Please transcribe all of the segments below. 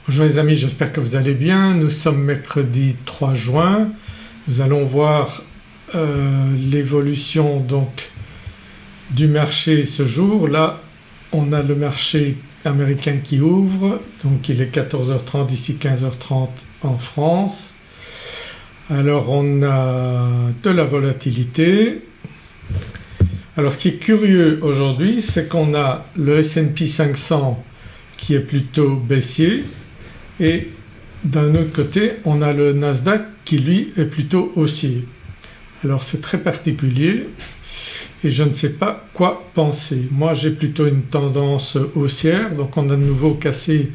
Bonjour les amis, j'espère que vous allez bien. Nous sommes mercredi 3 juin. Nous allons voir l'évolution donc du marché ce jour. Là, on a le marché américain qui ouvre, donc il est 14h30 ici, 15h30 en France. Alors on a de la volatilité. Alors ce qui est curieux aujourd'hui, c'est qu'on a le S&P 500 qui est plutôt baissier et d'un autre côté on a le Nasdaq qui lui est plutôt haussier. Alors c'est très particulier et je ne sais pas quoi penser. Moi j'ai plutôt une tendance haussière, donc on a de nouveau cassé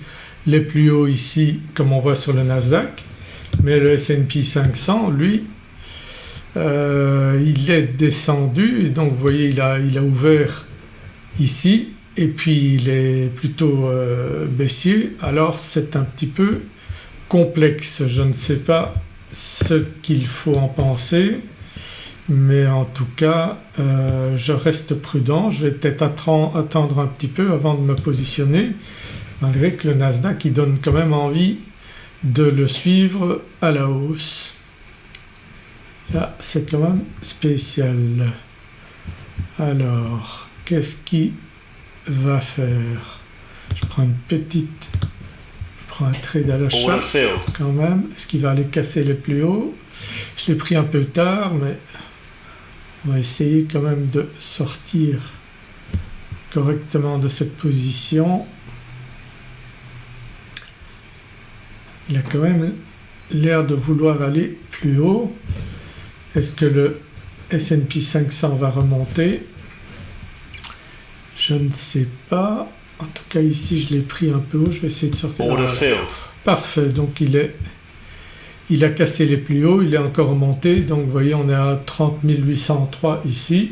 les plus hauts ici comme on voit sur le Nasdaq, mais le S&P 500 lui il est descendu et donc vous voyez il a ouvert ici et puis il est plutôt baissier. Alors c'est un petit peu complexe, je ne sais pas ce qu'il faut en penser, mais en tout cas je reste prudent. Je vais peut-être attendre un petit peu avant de me positionner, malgré que le Nasdaq il donne quand même envie de le suivre à la hausse. Là c'est quand même spécial. Alors qu'est-ce qui va faire? Je prends un trade à l'achat quand même. Est-ce qu'il va aller casser les plus hauts? Je l'ai pris un peu tard, mais on va essayer quand même de sortir correctement de cette position. Il a quand même l'air de vouloir aller plus haut. Est-ce que le S&P 500 va remonter? Je ne sais pas. En tout cas ici je l'ai pris un peu haut, je vais essayer de sortir. Parfait, donc il a cassé les plus hauts, il est encore remonté, donc vous voyez on est à 30 803 ici.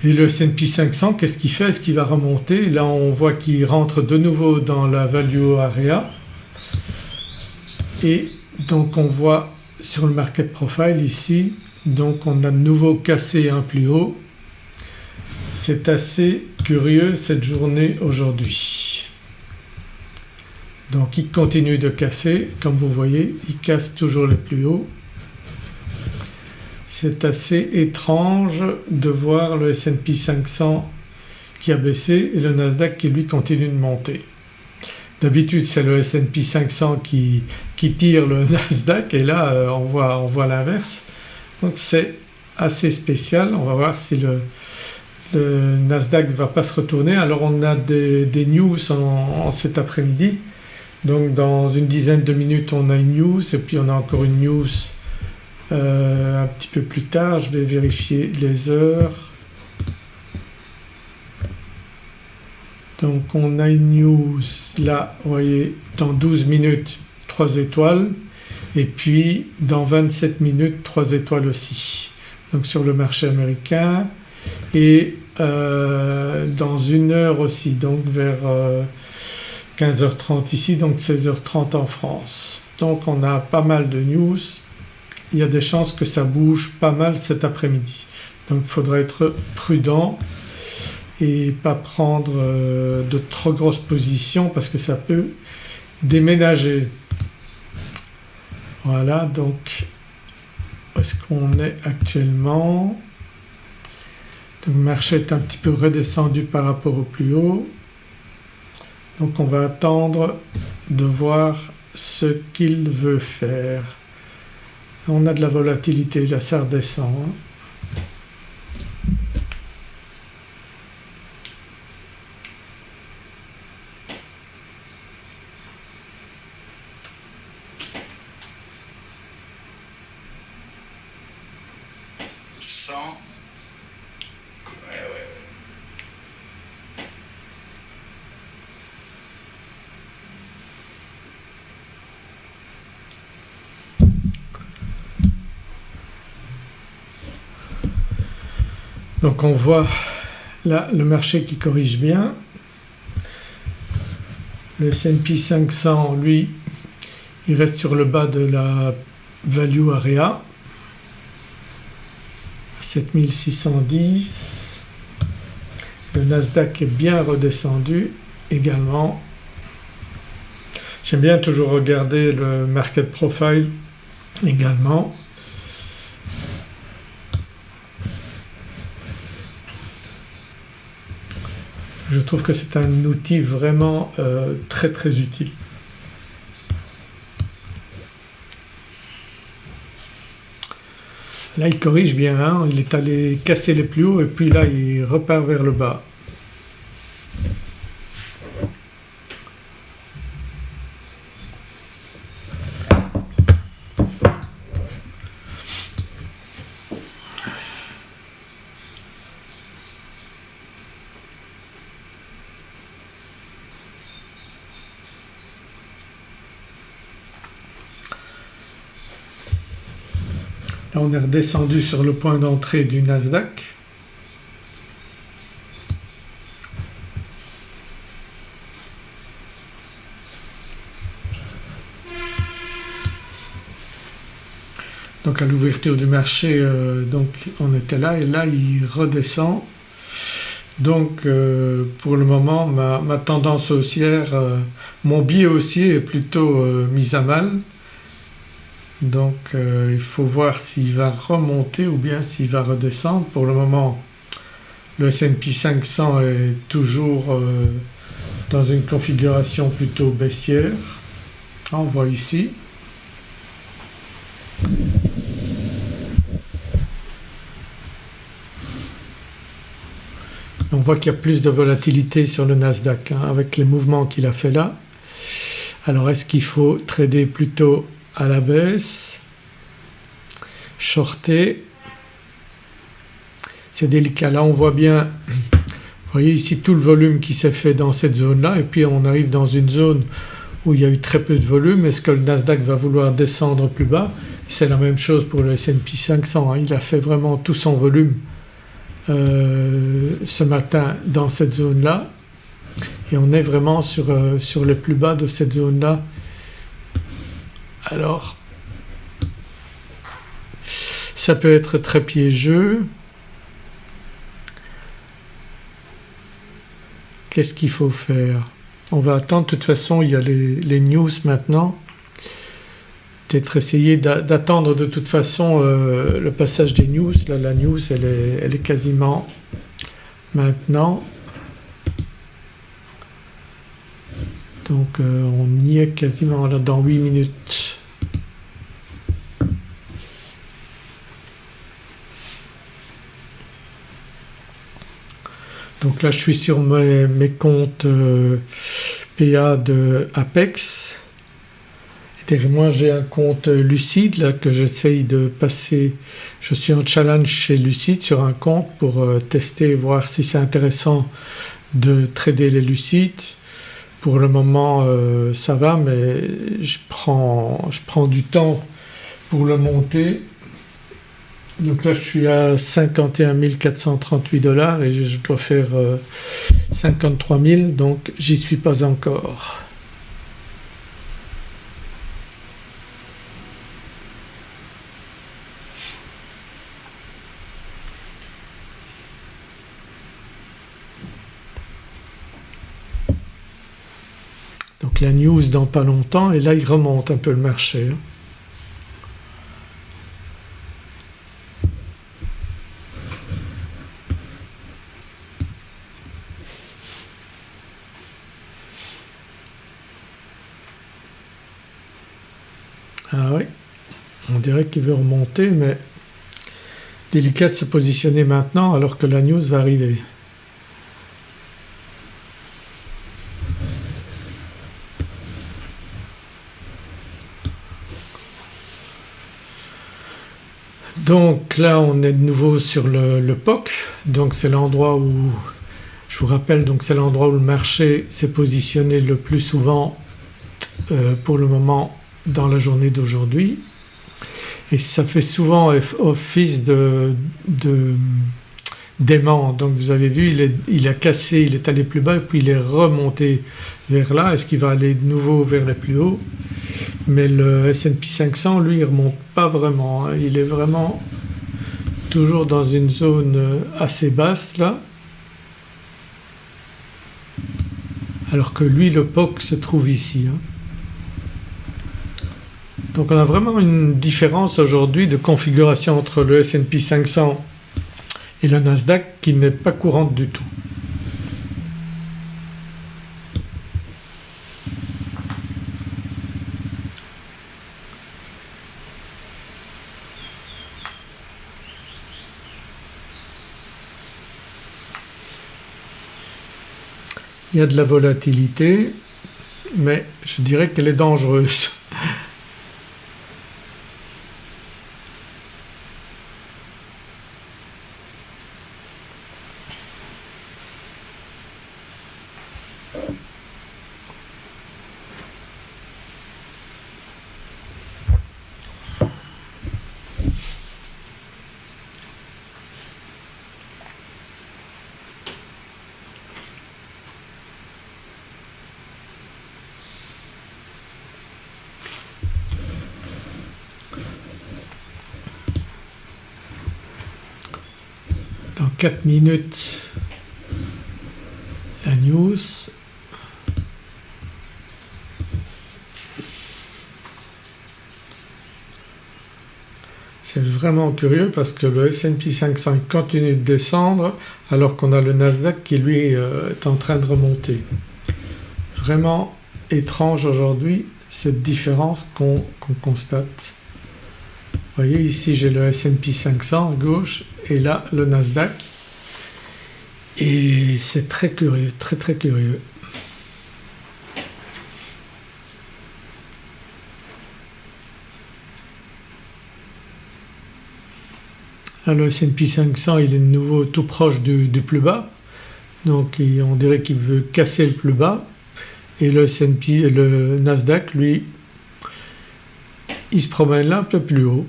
Et le S&P 500 qu'est-ce qu'il fait? Est-ce qu'il va remonter? Là on voit qu'il rentre de nouveau dans la value area et donc on voit sur le market profile ici, donc on a de nouveau cassé un plus haut. C'est assez curieux cette journée aujourd'hui. Donc il continue de casser, comme vous voyez, il casse toujours les plus hauts. C'est assez étrange de voir le S&P 500 qui a baissé et le Nasdaq qui lui continue de monter. D'habitude c'est le S&P 500 qui tire le Nasdaq et là on voit l'inverse. Donc c'est assez spécial. On va voir si le Nasdaq ne va pas se retourner. Alors on a des news en cet après-midi. Donc dans une dizaine de minutes on a une news et puis on a encore une news un petit peu plus tard. Je vais vérifier les heures. Donc on a une news là, vous voyez, dans 12 minutes 3 étoiles et puis dans 27 minutes 3 étoiles aussi. Donc sur le marché américain et dans une heure aussi, donc vers 15h30 ici, donc 16h30 en France. Donc on a pas mal de news, il y a des chances que ça bouge pas mal cet après-midi. Donc il faudra être prudent et pas prendre de trop grosses positions parce que ça peut déménager. Voilà, donc où est-ce qu'on est actuellement? Donc, le marché est un petit peu redescendu par rapport au plus haut. Donc on va attendre de voir ce qu'il veut faire. On a de la volatilité, là ça redescend. Donc on voit là le marché qui corrige bien. Le S&P 500 lui il reste sur le bas de la value area 7610. Le Nasdaq est bien redescendu également J'aime bien toujours regarder le market profile également. Je trouve que c'est un outil vraiment très très utile. Là il corrige bien, hein, il est allé casser les plus hauts et puis là il repart vers le bas. Là on est redescendu sur le point d'entrée du Nasdaq. Donc à l'ouverture du marché, donc on était là et là il redescend. Donc pour le moment ma tendance haussière, mon biais haussier est plutôt mis à mal. Donc il faut voir s'il va remonter ou bien s'il va redescendre. Pour le moment le S&P 500 est toujours dans une configuration plutôt baissière. On voit ici. On voit qu'il y a plus de volatilité sur le Nasdaq, hein, avec les mouvements qu'il a fait là. Alors est-ce qu'il faut trader plutôt à la baisse, shorter? C'est délicat. Là on voit bien, vous voyez ici tout le volume qui s'est fait dans cette zone-là et puis on arrive dans une zone où il y a eu très peu de volume. Est-ce que le Nasdaq va vouloir descendre plus bas? C'est la même chose pour le S&P 500, hein. Il a fait vraiment tout son volume ce matin dans cette zone-là et on est vraiment sur les plus bas de cette zone-là. Alors ça peut être très piégeux. Qu'est-ce qu'il faut faire? On va attendre, de toute façon il y a les news maintenant. Peut-être essayer d'attendre de toute façon le passage des news. Là la news elle est quasiment maintenant. Donc on y est quasiment là dans 8 minutes. Donc là je suis sur mes comptes PA de Apex. Et derrière moi j'ai un compte Lucide là, que j'essaye de passer. Je suis en challenge chez Lucide sur un compte pour tester, voir si c'est intéressant de trader les Lucides. Pour le moment ça va, mais je prends du temps pour le monter. Donc là je suis à 51 438 $ et je dois faire 53 000, donc j'y suis pas encore. Donc la news dans pas longtemps et là il remonte un peu le marché. Ah oui, on dirait qu'il veut remonter, mais délicat de se positionner maintenant alors que la news va arriver. Donc là on est de nouveau sur le POC, donc c'est l'endroit où, je vous rappelle, donc c'est l'endroit où le marché s'est positionné le plus souvent pour le moment dans la journée d'aujourd'hui, et ça fait souvent office d'aimant. Donc vous avez vu il a cassé, il est allé plus bas et puis il est remonté vers là. Est-ce qu'il va aller de nouveau vers les plus hauts? Mais le S&P 500 lui il remonte pas vraiment, hein. Il est vraiment toujours dans une zone assez basse là, alors que lui le POC se trouve ici, hein. Donc on a vraiment une différence aujourd'hui de configuration entre le S&P 500 et le Nasdaq qui n'est pas courante du tout. Il y a de la volatilité, mais je dirais qu'elle est dangereuse. Dans 4 minutes, la news. C'est vraiment curieux parce que le S&P 500 continue de descendre alors qu'on a le Nasdaq qui lui est en train de remonter. Vraiment étrange aujourd'hui cette différence qu'on constate. Vous voyez ici j'ai le S&P 500 à gauche et là le Nasdaq et c'est très curieux, très très curieux. Là, le S&P 500 il est de nouveau tout proche du plus bas, donc on dirait qu'il veut casser le plus bas et le Nasdaq lui il se promène là un peu plus haut.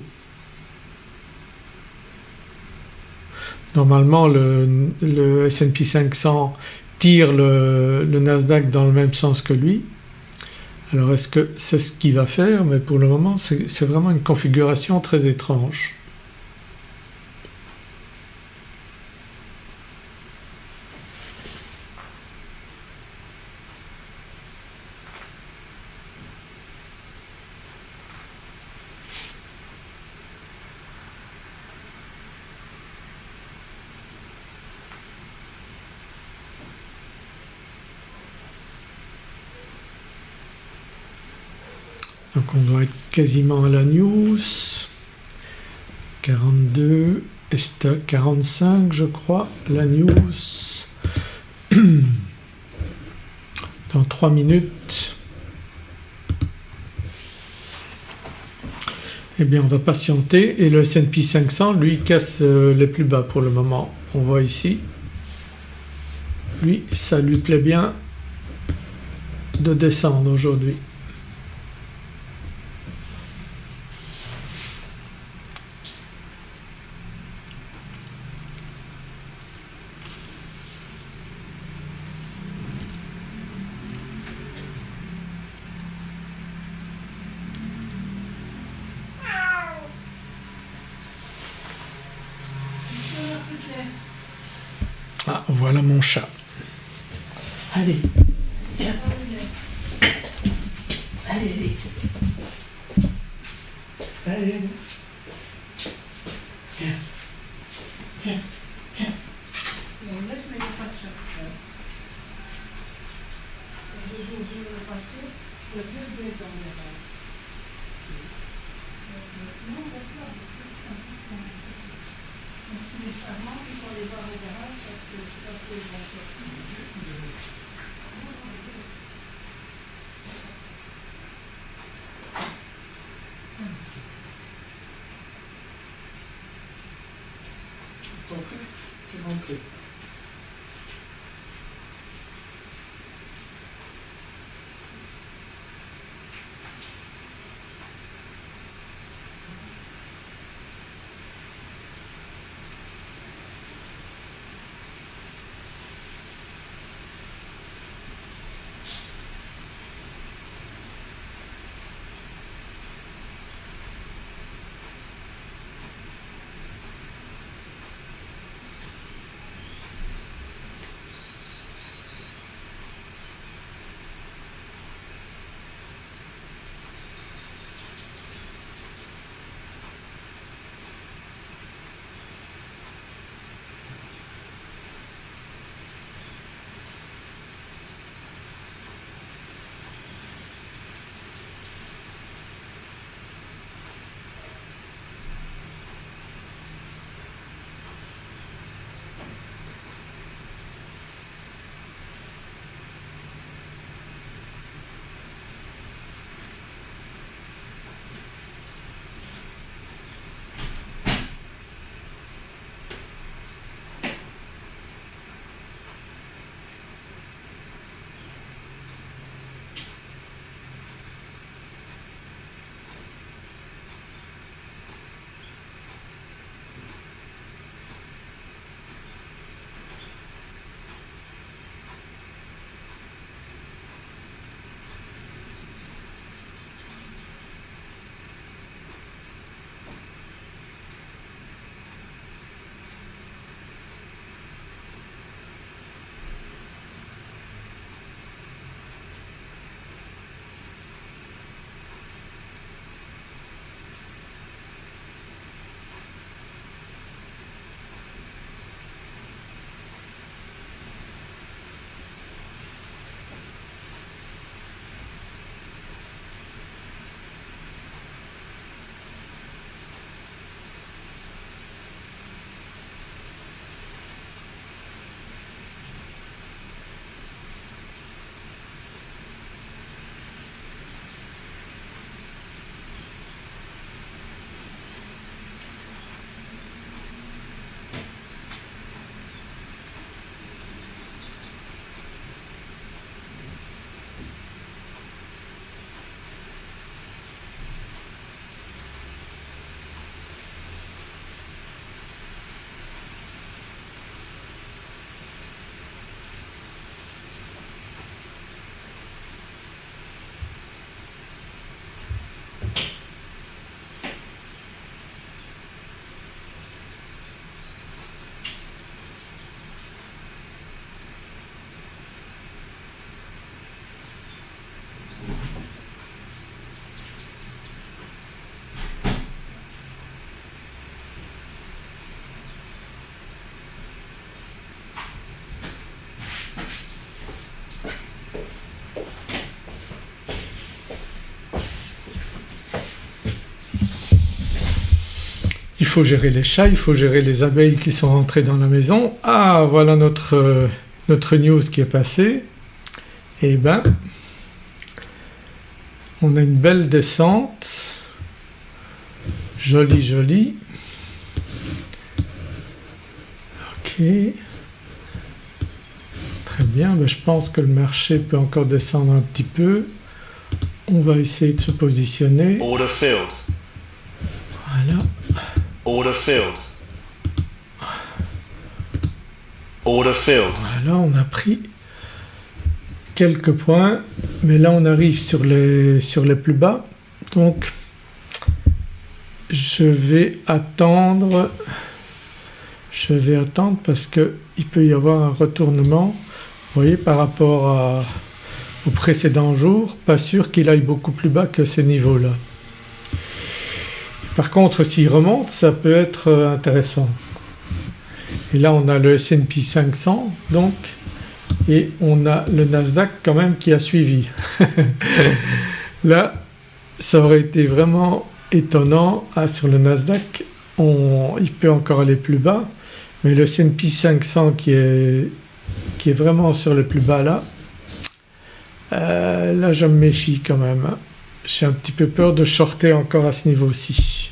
Normalement le S&P 500 tire le Nasdaq dans le même sens que lui. Alors est-ce que c'est ce qu'il va faire? Mais pour le moment c'est vraiment une configuration très étrange. Donc on doit être quasiment à la news. 42, Esta 45 je crois, la news. Dans 3 minutes. Eh bien on va patienter et le S&P 500 lui casse les plus bas pour le moment. On voit ici. Lui ça lui plaît bien de descendre aujourd'hui. Ah, voilà mon chat. Allez, viens. Allez. Allez. Viens. On laisse, mais il n'y a pas de chat. Je vais le passer, je vais dans les rails. Non, laisse-la. C'est charmant, il faut aller voir les garages parce que c'est pas que les vont sortir. Ton fils, tu es rentré. faut gérer les chats, il faut gérer les abeilles qui sont rentrées dans la maison. Ah, voilà notre news qui est passée. Et ben, on a une belle descente. Jolie. Ok. Très bien, ben, je pense que le marché peut encore descendre un petit peu. On va essayer de se positionner. Order filled. Voilà. Order filled. Order filled. Voilà, on a pris quelques points, mais là on arrive sur les plus bas. Donc je vais attendre parce que il peut y avoir un retournement. Vous voyez, par rapport au précédent jour, pas sûr qu'il aille beaucoup plus bas que ces niveaux-là. Par contre, s'il remonte, ça peut être intéressant. Et là, on a le S&P 500, donc, et on a le Nasdaq quand même qui a suivi. Là, ça aurait été vraiment étonnant. Ah, sur le Nasdaq, il peut encore aller plus bas, mais le S&P 500 qui est vraiment sur le plus bas là, là je me méfie quand même. J'ai un petit peu peur de shorter encore à ce niveau-ci.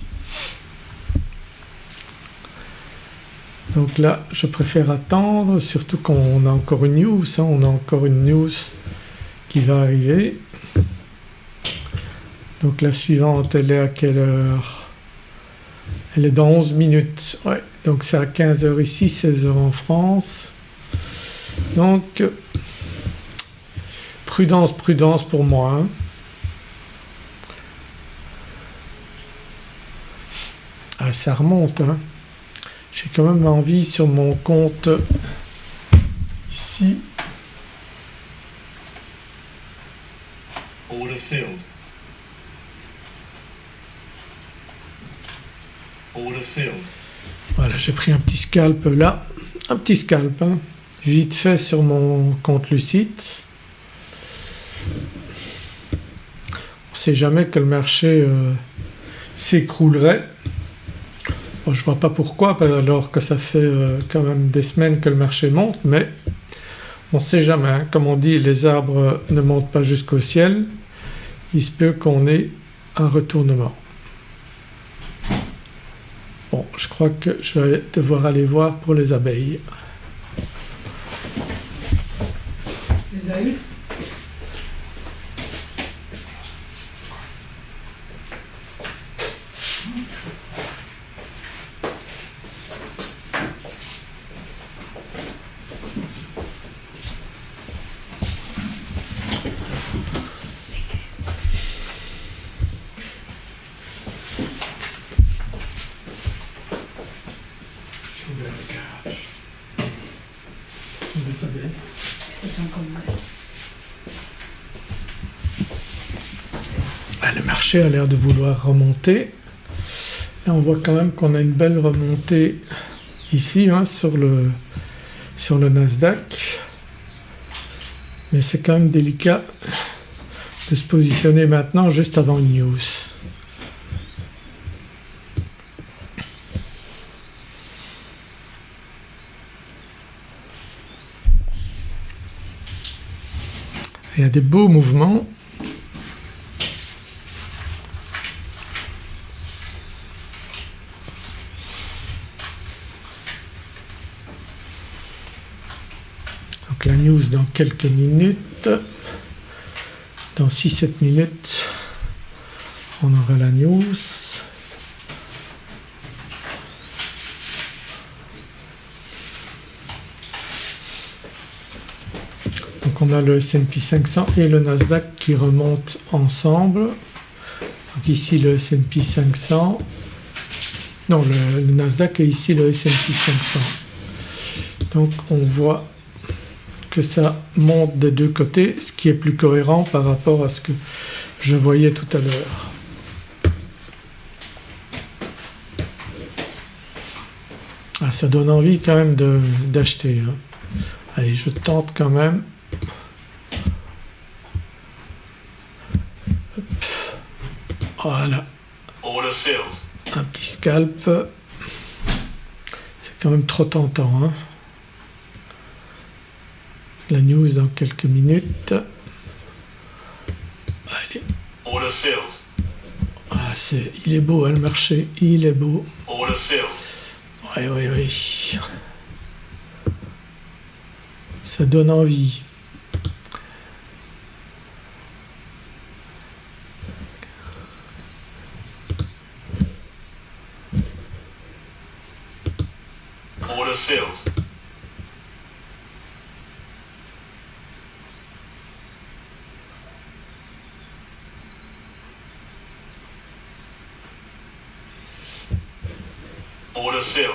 Donc là, je préfère attendre, surtout qu'on a encore une news, on a encore une news qui va arriver. Donc la suivante, elle est à quelle heure? Elle est dans 11 minutes. Ouais, donc c'est à 15h ici, 16h en France. Donc, prudence pour moi. Hein. Ah, ça remonte, hein. J'ai quand même envie sur mon compte ici. Order filled. Order filled. Voilà, j'ai pris un petit scalp là. Un petit scalp, hein. Vite fait sur mon compte Lucite. On ne sait jamais que le marché s'écroulerait. Bon, je vois pas pourquoi, alors que ça fait quand même des semaines que le marché monte, mais on ne sait jamais. Hein. Comme on dit, les arbres ne montent pas jusqu'au ciel. Il se peut qu'on ait un retournement. Bon, je crois que je vais devoir aller voir pour les abeilles. Les as eu? C'est un combat. Le marché a l'air de vouloir remonter. Là, on voit quand même qu'on a une belle remontée ici, hein, sur le Nasdaq. Mais c'est quand même délicat de se positionner maintenant juste avant une news. Il y a des beaux mouvements. Donc la news dans quelques minutes. Dans 6-7 minutes, on aura la news. Donc on a le S&P 500 et le Nasdaq qui remontent ensemble. Donc ici le S&P 500. Non, le Nasdaq et ici le S&P 500. Donc on voit que ça monte des deux côtés, ce qui est plus cohérent par rapport à ce que je voyais tout à l'heure. Ah, ça donne envie quand même d'acheter. Hein. Allez, je tente quand même. Hop. Voilà. Order filled. Un petit scalp. quand même trop tentant, hein. La news dans quelques minutes. Allez. Order filled. Ah, il est beau, hein, le marché, il est beau. Order filled. Oui, oui, oui. Ça donne envie. Order filled. Order filled.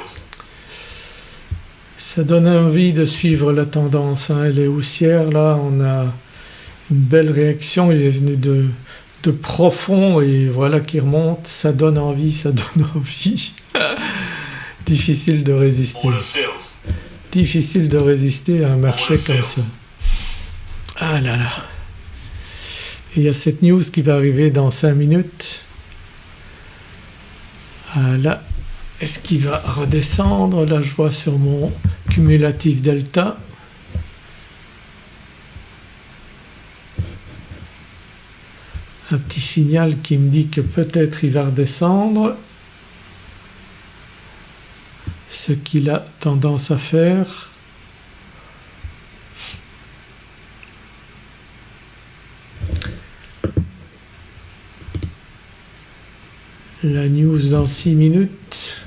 Ça donne envie de suivre la tendance, hein. Elle est haussière, là, on a une belle réaction, il est venu de profond et voilà qui remonte, ça donne envie, ça donne envie. Difficile de résister. Order filled. Difficile de résister à un marché comme ça. Ah là là. Et il y a cette news qui va arriver dans 5 minutes. Ah là. Est-ce qu'il va redescendre? Là, je vois sur mon cumulatif delta. Un petit signal qui me dit que peut-être il va redescendre. Ce qu'il a tendance à faire. La news dans 6 minutes.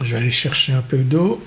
Je vais aller chercher un peu d'eau.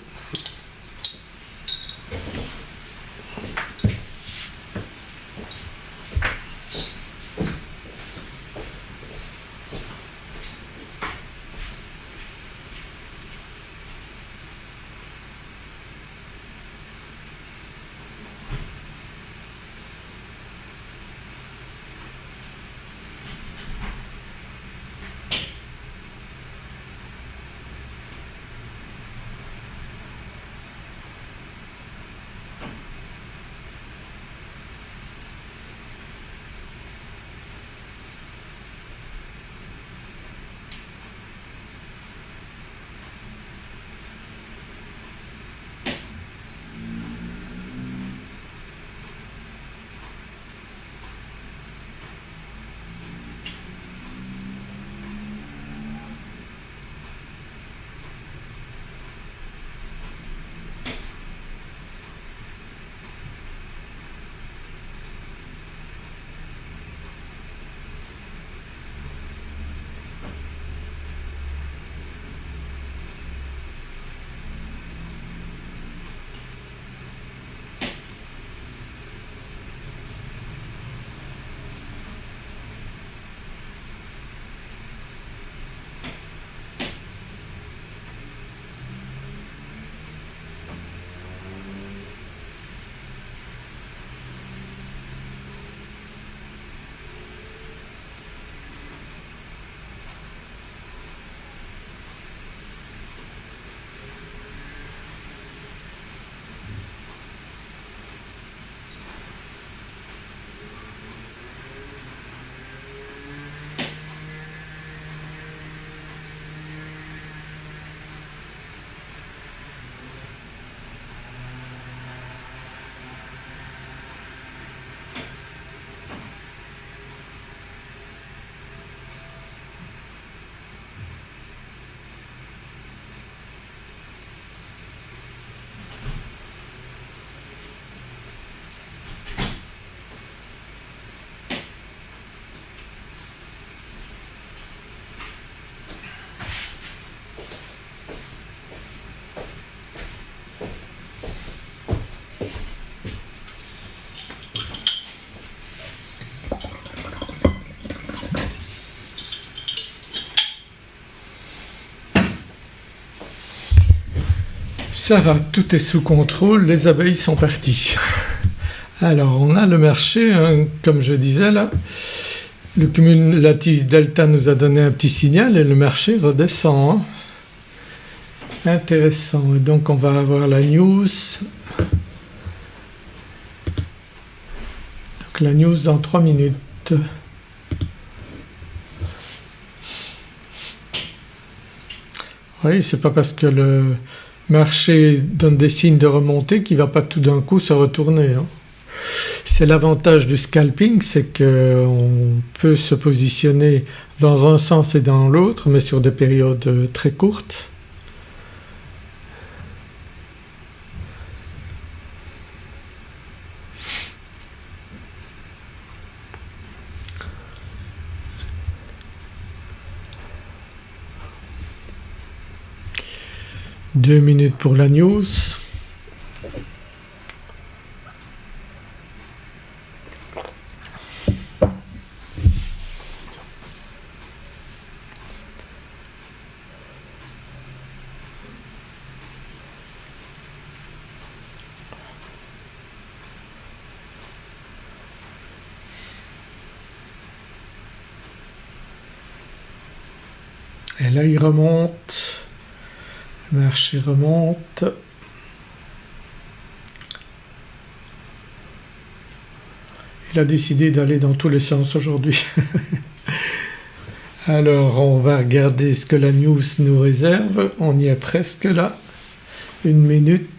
Ça va, tout est sous contrôle, les abeilles sont parties. Alors on a le marché, hein, comme je disais là, le cumulatif delta nous a donné un petit signal et le marché redescend. Hein. Intéressant. Et donc on va avoir la news. Donc la news dans 3 minutes. Oui, c'est pas parce que le marché donne des signes de remontée qu'il ne va pas tout d'un coup se retourner. Hein. C'est l'avantage du scalping, c'est qu'on peut se positionner dans un sens et dans l'autre, mais sur des périodes très courtes. Deux minutes pour la news. Et là il remonte, le marché remonte. Il a décidé d'aller dans tous les sens aujourd'hui. Alors on va regarder ce que la news nous réserve, on y est presque là, 1 minute.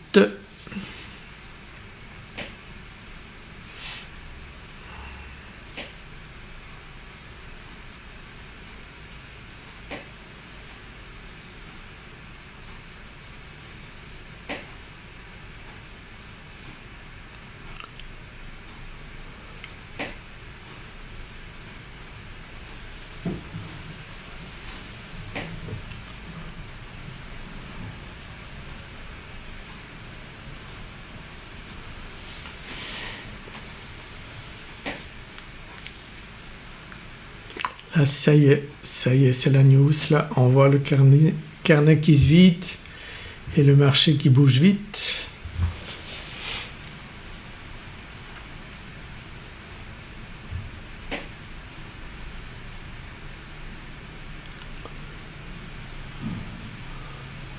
Ah, ça y est, c'est la news là. On voit le carnet qui se vide et le marché qui bouge vite.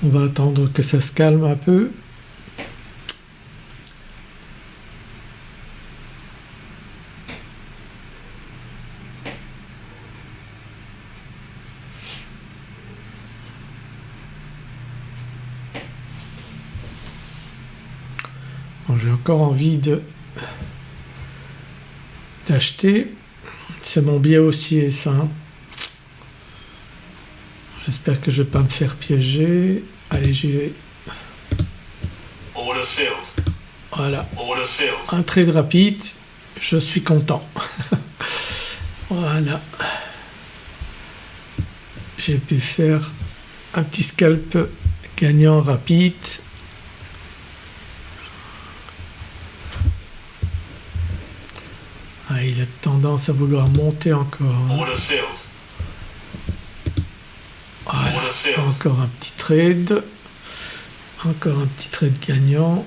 On va attendre que ça se calme un peu. Bon, j'ai encore envie d'acheter. C'est mon biais haussier ça. Hein. J'espère que je ne vais pas me faire piéger. Allez, j'y vais. Order filled. Voilà. Order filled. Un trade rapide. Je suis content. Voilà. J'ai pu faire un petit scalp gagnant rapide. Ah, il a tendance à vouloir monter encore. Hein. Order filled. Voilà. Order filled. Encore un petit trade. Encore un petit trade gagnant.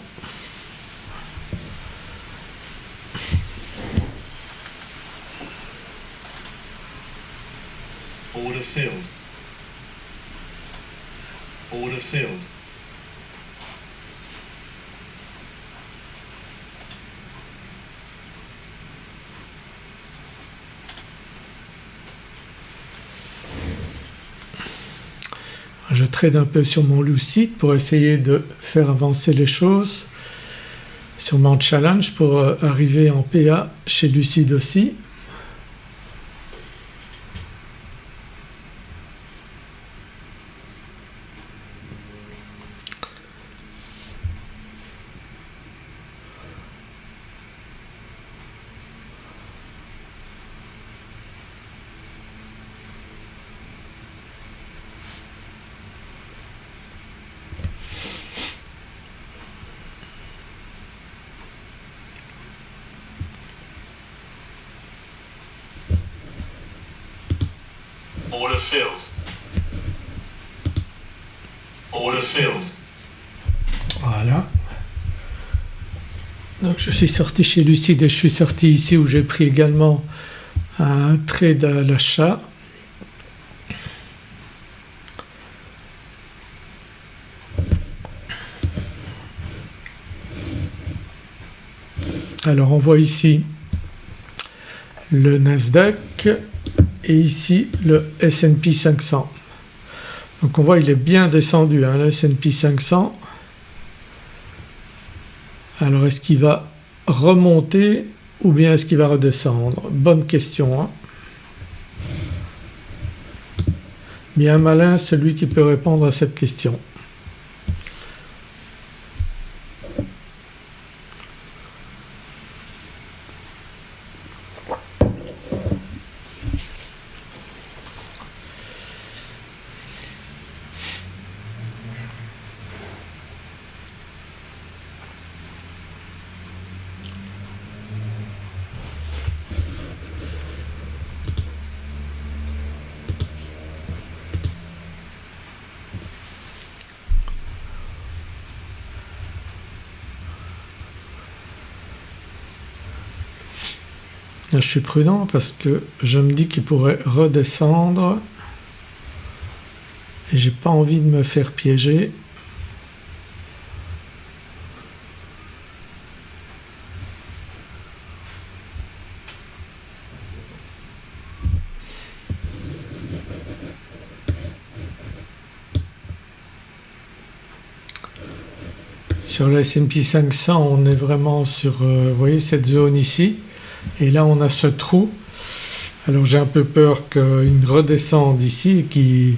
Order filled. Order filled. Je trade un peu sur mon Lucid pour essayer de faire avancer les choses sur mon challenge pour arriver en PA chez Lucid aussi. Order filled. Order filled. Voilà. Donc je suis sorti chez Lucide et je suis sorti ici où j'ai pris également un trade à l'achat. Alors on voit ici le Nasdaq et ici le S&P 500. Donc on voit il est bien descendu hein, le S&P 500. Alors est-ce qu'il va remonter ou bien est-ce qu'il va redescendre? Bonne question hein. Bien malin celui qui peut répondre à cette question. Je suis prudent parce que je me dis qu'il pourrait redescendre et j'ai pas envie de me faire piéger. Sur le S&P 500 on est vraiment sur vous voyez cette zone ici. Et là on a ce trou, alors j'ai un peu peur qu'il redescende ici et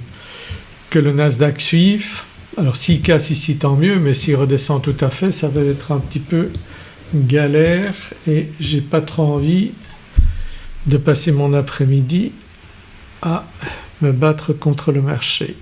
que le Nasdaq suive. Alors s'il casse ici tant mieux, mais s'il redescend tout à fait ça va être un petit peu galère et j'ai pas trop envie de passer mon après-midi à me battre contre le marché.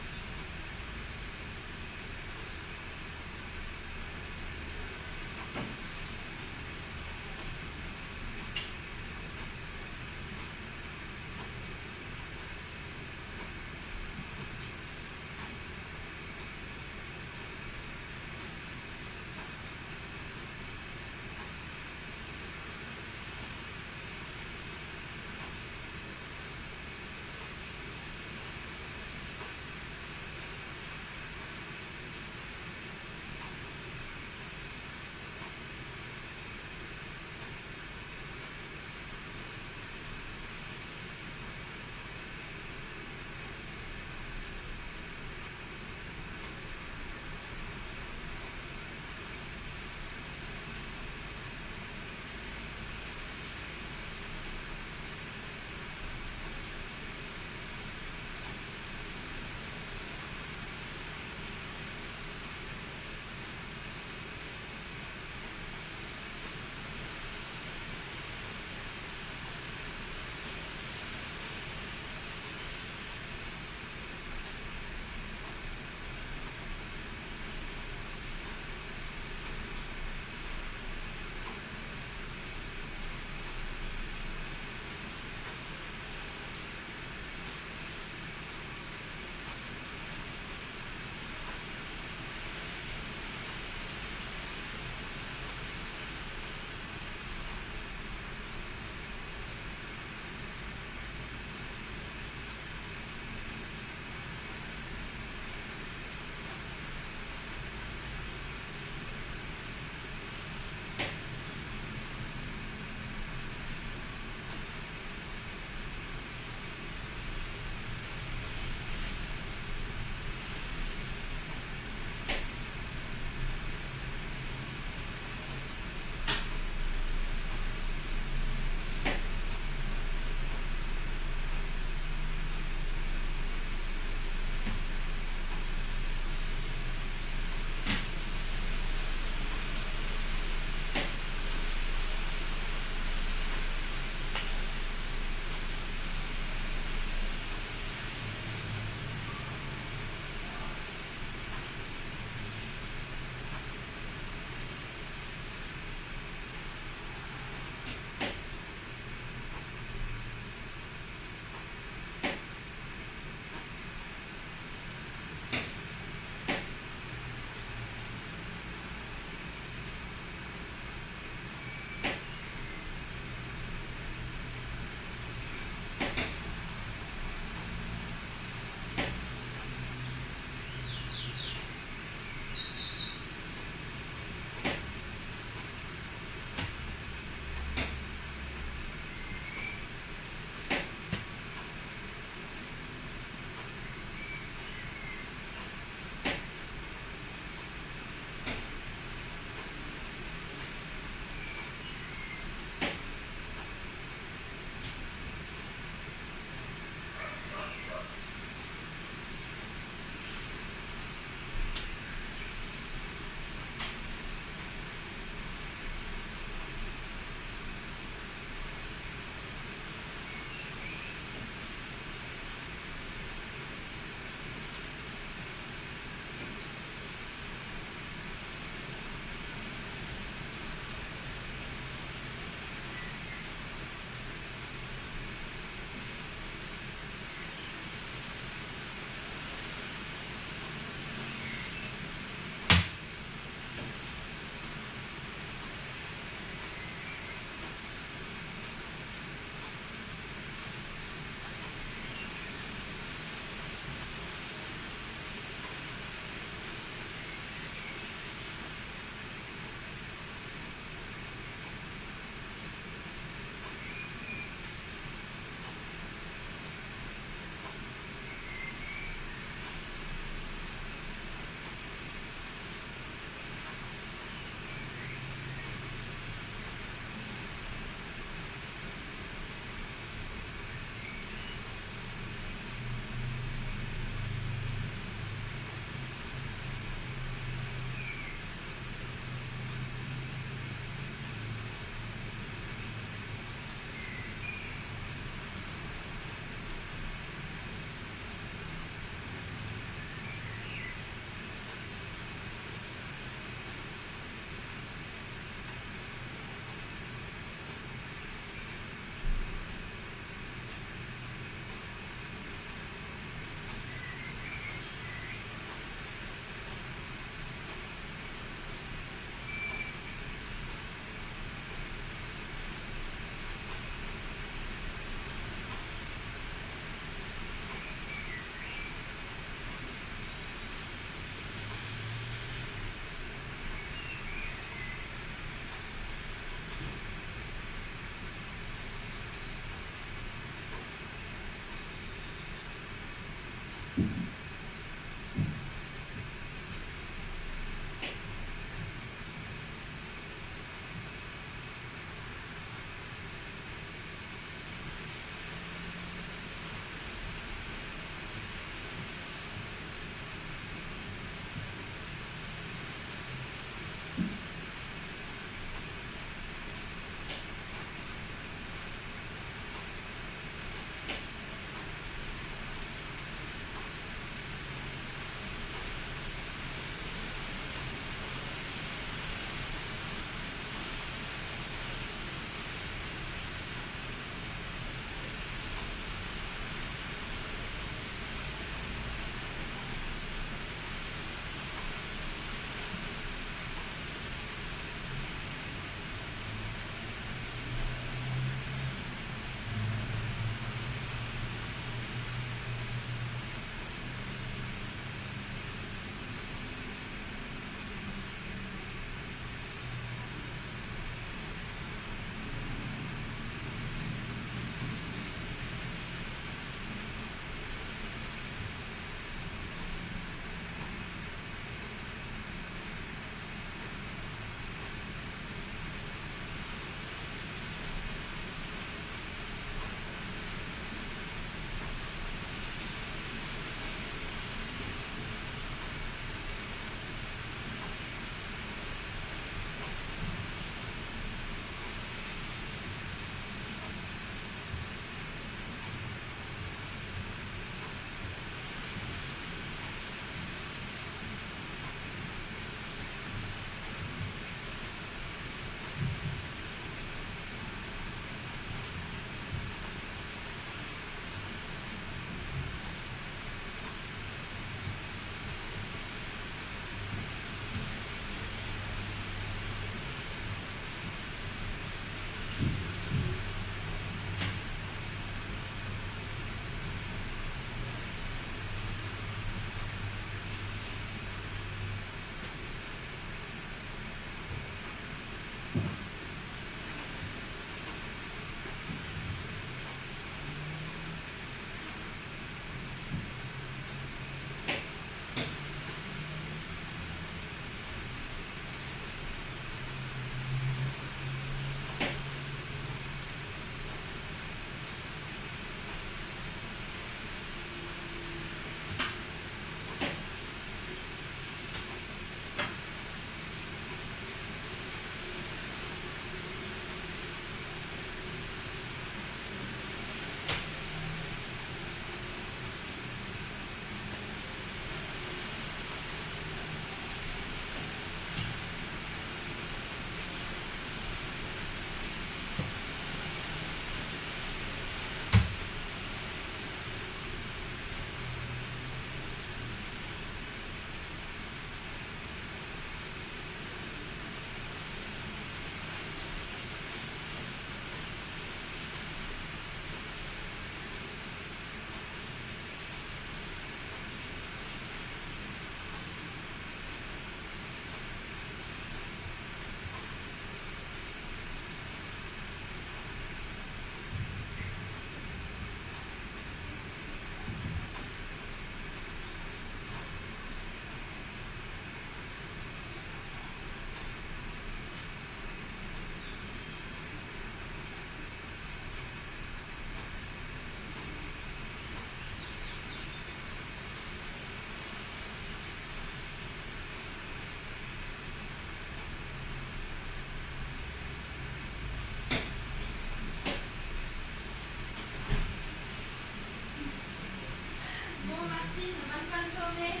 journée.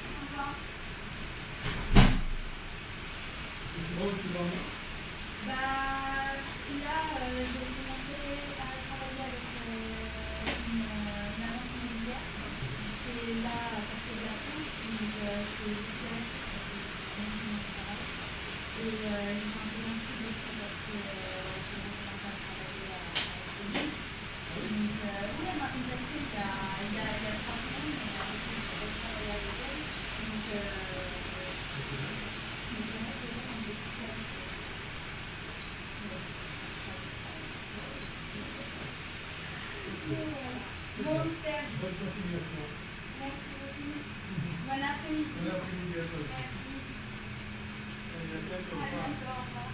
Au revoir. Bah, là, j'ai commencé à travailler avec une agence immobilière. Et là, à partir de la fin, donc, je suis directrice parce que c'est un travail. Et j'ai fait un peu d'inscrire aussi parce que j'ai commencé à travailler avec lui. Donc, oui, elle m'a contacté il y a 3 semaines, et avec qui je travailler avec elle. Donc, bon, Serge. Bonne continuation. Merci beaucoup. Bon après-midi. Bon après-midi à toi. Merci. À bientôt. Au revoir.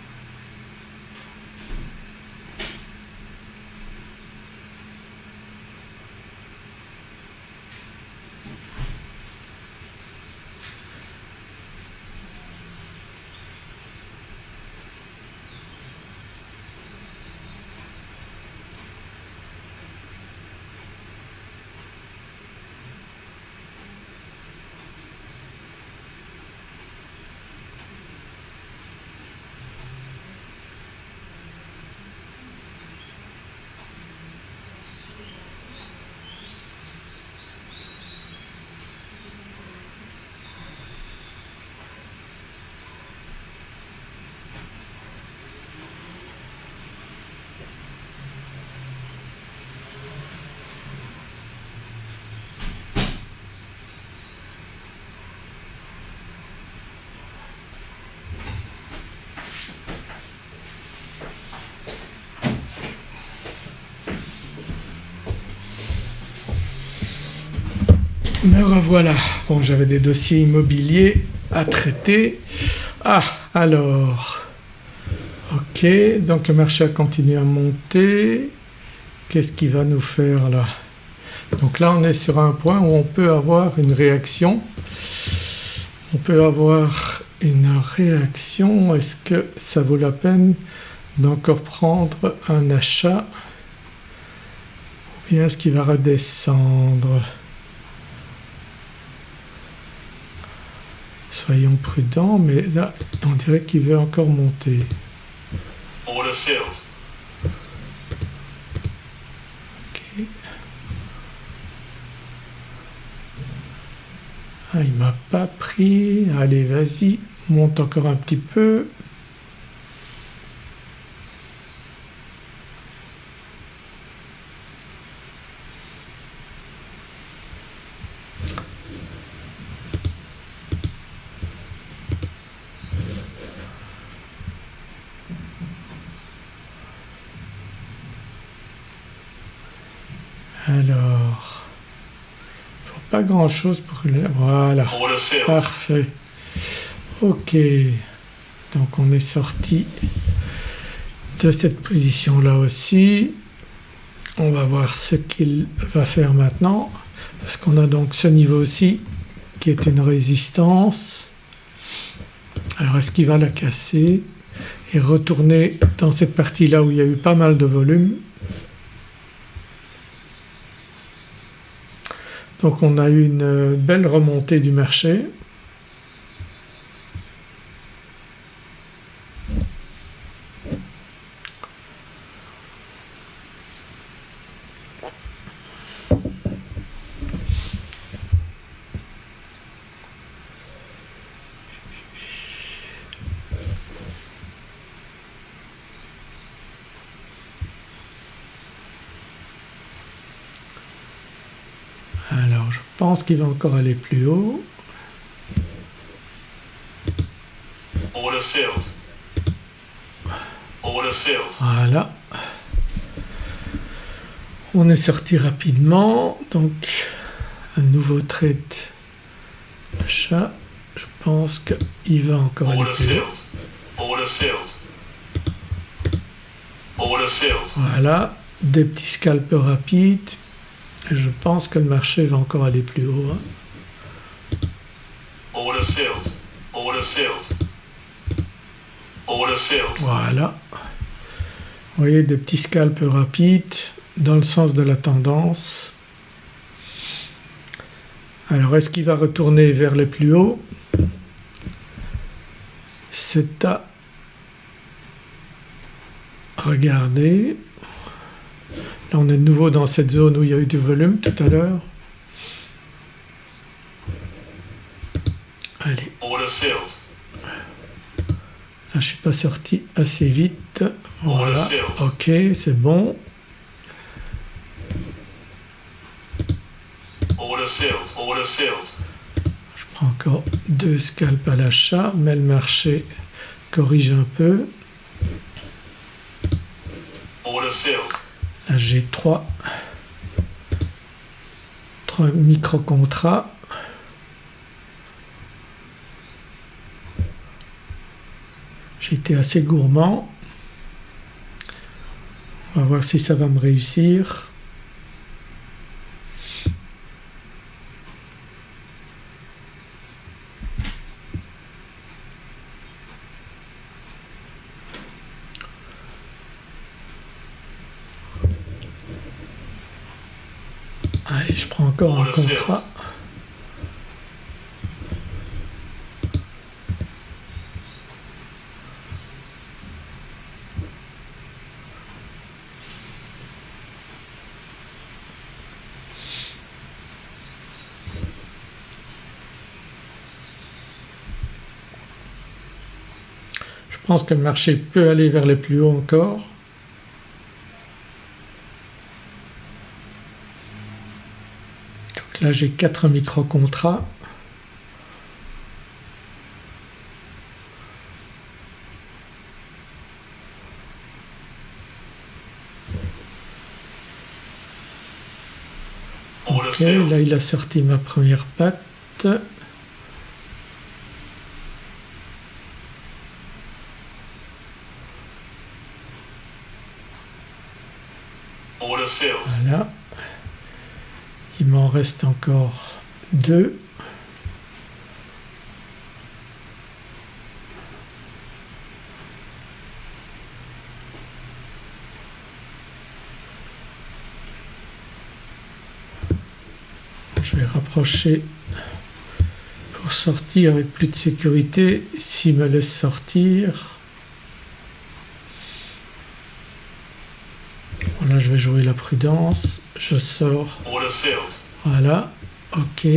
Me revoilà. Bon, j'avais des dossiers immobiliers à traiter. Ah, alors. Ok, donc le marché a continué à monter. Qu'est-ce qu'il va nous faire là? Donc là, on est sur un point où on peut avoir une réaction. On peut avoir une réaction. Est-ce que ça vaut la peine d'encore prendre un achat? Ou bien est-ce qu'il va redescendre? Soyons prudents, mais là, on dirait qu'il veut encore monter. Order filled. Ok. Ah, il m'a pas pris. Allez, vas-y, monte encore un petit peu. Alors, il faut pas grand chose pour le... Voilà, Order filled. parfait. Ok, donc on est sorti de cette position là aussi. On va voir ce qu'il va faire maintenant, parce qu'on a donc ce niveau aussi qui est une résistance. Alors est-ce qu'il va la casser et retourner dans cette partie là où il y a eu pas mal de volume? Donc on a eu une belle remontée du marché. Alors je pense qu'il va encore aller plus haut. Order filled. Order filled. Voilà. On est sorti rapidement, donc un nouveau trade achat. Je pense qu'il va encore aller Order plus filled. haut. Order filled. Order filled. Voilà, des petits scalps rapides. Et je pense que le marché va encore aller plus haut. Order filled. Order filled. Order filled. Voilà. Vous voyez, des petits scalps rapides dans le sens de la tendance. Alors est-ce qu'il va retourner vers les plus hauts? C'est à regarder. Là on est de nouveau dans cette zone où il y a eu du volume tout à l'heure. Allez. Order filled. Là je suis pas sorti assez vite. Voilà. Ok, c'est bon. Order filled. Order filled. Je prends encore 2 scalps à l'achat, mais le marché corrige un peu. Order filled. Là j'ai 3 micro-contrats. J'ai été assez gourmand. On va voir si ça va me réussir. Allez, je prends encore un contrat. Je pense que le marché peut aller vers les plus hauts encore. Donc là j'ai 4 micro-contrats. Ok, là il a sorti ma première patte. Voilà. Il m'en reste encore 2. Je vais rapprocher pour sortir avec plus de sécurité s'il me laisse sortir. Là je vais jouer la prudence, je sors, voilà, ok,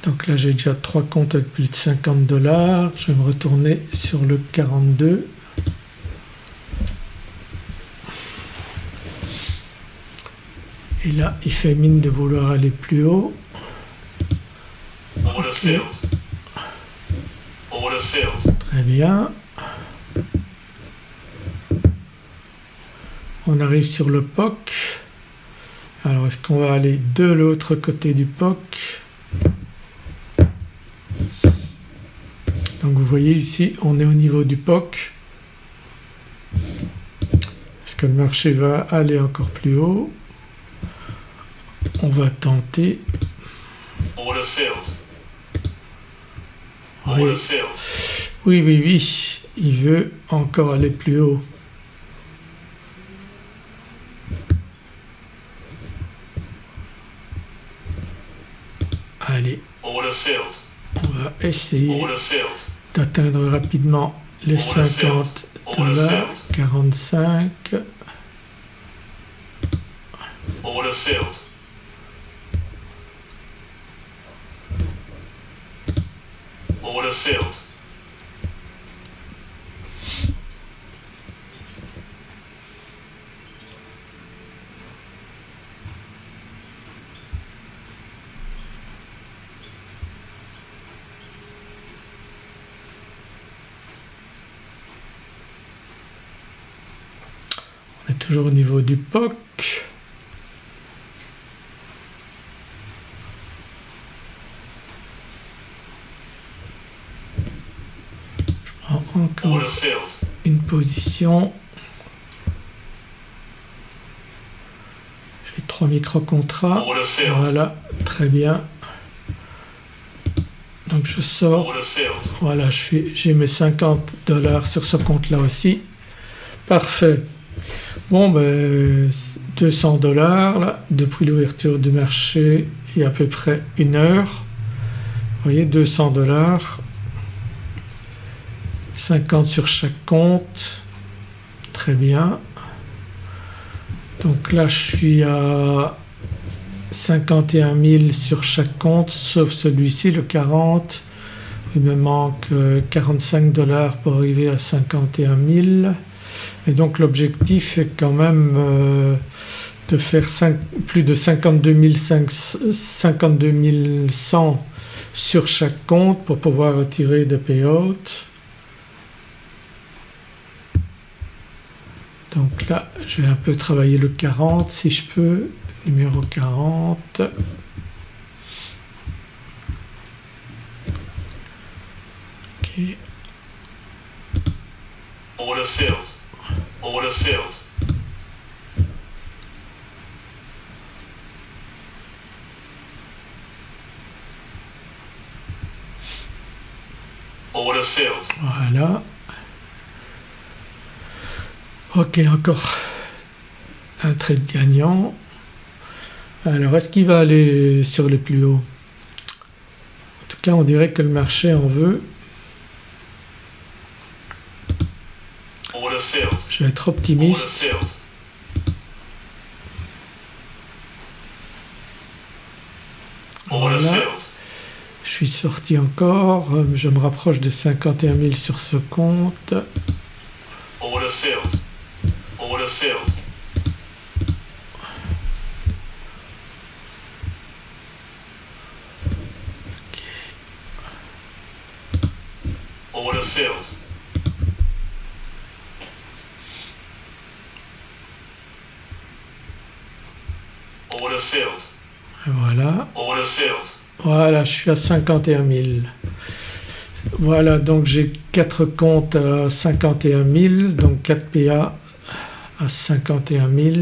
donc là j'ai déjà 3 comptes avec plus de $50, je vais me retourner sur le 42, et là il fait mine de vouloir aller plus haut, okay. Très bien. On arrive sur le POC. Alors est-ce qu'on va aller de l'autre côté du POC? Donc vous voyez ici on est au niveau du POC. Est-ce que le marché va aller encore plus haut? On va tenter. Oui, il veut encore aller plus haut. Allez, on va essayer d'atteindre rapidement les $50, 45. On est toujours au niveau du POC. Je prends encore une position. J'ai 3 micro-contrats. Voilà, très bien. Donc je sors. Voilà, j'ai mes $50 sur ce compte-là aussi. Parfait. Bon, ben, $200 là, depuis l'ouverture du marché il y a à peu près 1 heure. Vous voyez, 200 $, 50 sur chaque compte, très bien. Donc là je suis à 51 000 sur chaque compte, sauf celui-ci, le 40. Il me manque 45 $ pour arriver à 51 000. Et donc l'objectif est quand même de faire plus de 52 100 sur chaque compte pour pouvoir retirer des payouts. Donc là je vais un peu travailler le 40 si je peux, numéro 40. Ok. Order filled. Order filled. Order filled. Voilà. Ok, encore un trade gagnant. Alors, est-ce qu'il va aller sur les plus hauts? En tout cas, on dirait que le marché en veut. Order filled. Je vais être Order optimiste. filled. Order Voilà. filled. Je suis sorti encore. Je me rapproche de 51 000 sur ce compte. Order filled. Order filled. Order filled. Order filled. Et voilà. Order filled. Voilà, je suis à 51 000. Voilà, donc j'ai 4 comptes à 51 000, donc 4 PA à 51 000.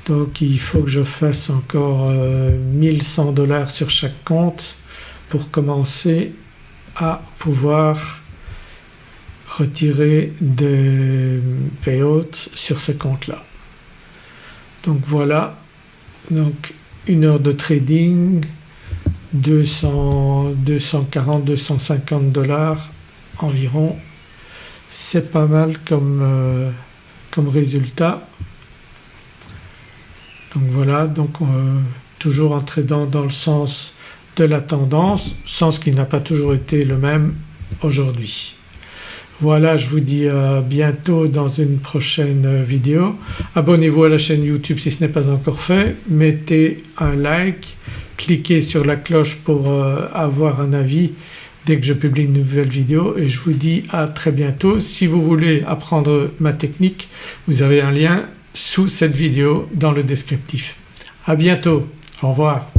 Donc il faut que je fasse encore 1100 $ sur chaque compte pour commencer à pouvoir retirer des payouts sur ce compte-là. Donc voilà, donc 1 heure de trading, 240-250 $ environ. C'est pas mal comme résultat. Donc voilà, donc toujours en tradant dans le sens de la tendance, sens qui n'a pas toujours été le même aujourd'hui. Voilà, je vous dis à bientôt dans une prochaine vidéo. Abonnez-vous à la chaîne YouTube si ce n'est pas encore fait. Mettez un like, cliquez sur la cloche pour avoir un avis dès que je publie une nouvelle vidéo et je vous dis à très bientôt. Si vous voulez apprendre ma technique, vous avez un lien sous cette vidéo dans le descriptif. À bientôt, au revoir.